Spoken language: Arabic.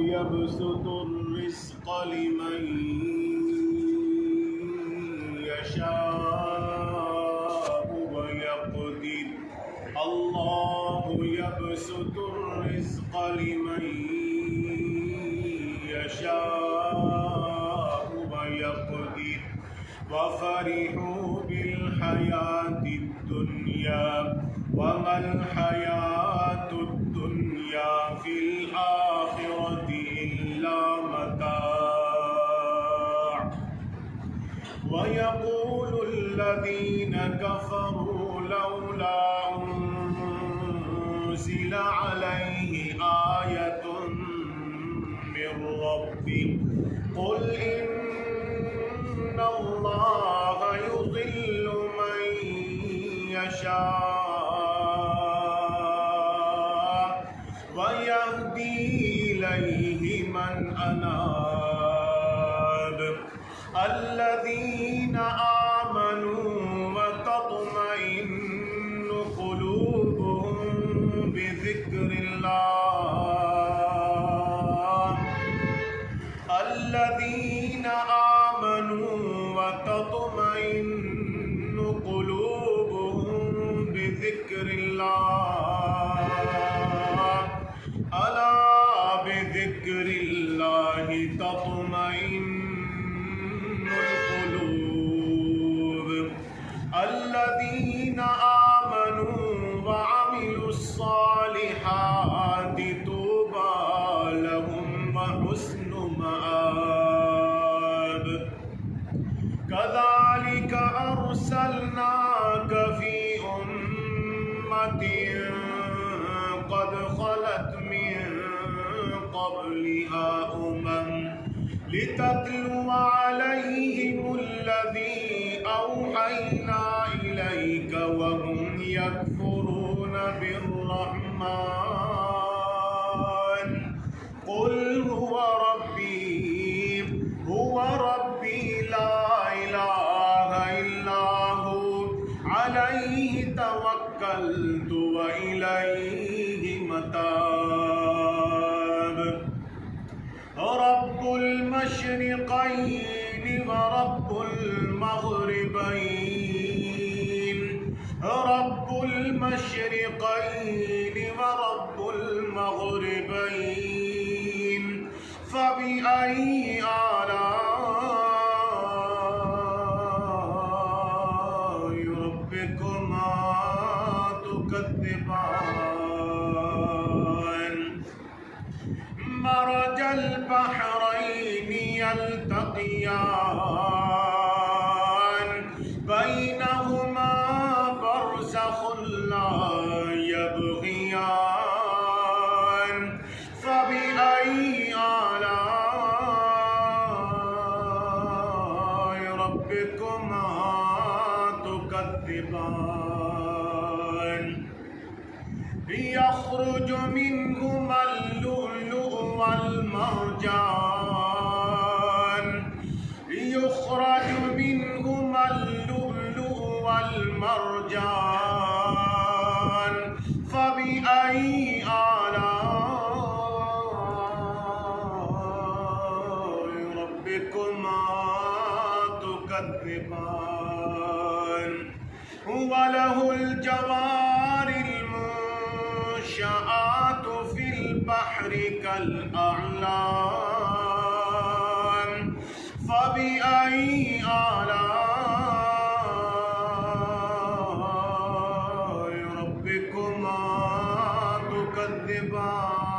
يبسط الرزق لمن يشاء ويقدر الله يبسط الرزق لمن يشاء ويقدر وفرحوا بالحياة الدنيا وما الحياة الدنيا في الآخرة إلا متاع ويقول الذين كفروا لولا أنزل عليه آية من ربه قل إن الله يضل من يشاء ويهدي إليه من أناب الذين آمنوا وتطمئن قلوبهم بذكر الله الذين آمنوا وتطمئن قلوبهم بذكر الله ألا بذكر الله تطمئن القلوب الذين آمنوا وعملوا الصالحات طوبى لهم وحسن مآب كذلك أرسلناك في أمة قد خلت من قبلها لتتلو عليهم الذي أوحينا إليك وهم يكفرون بالرحمن قل هو ربي لا إله إلا هو عليه توكلت وإليه متاب رب المشرقين ورب المغربين رب المشرقين ورب المغربين فبأي آلاء ربكما تكذبان مرج البحرين يلتقيان بينهما برزخ لا يبغيان فبأي آلاء ربكما تكذبان يخرج منهما اللؤلؤ والمرجان يخرج منهما اللؤلؤ والمرجان فبأي آلاء ربكما تكذبان وله الجوار المنشآت في البحر كالأعلام فبأي آلاء ربكما تكذبان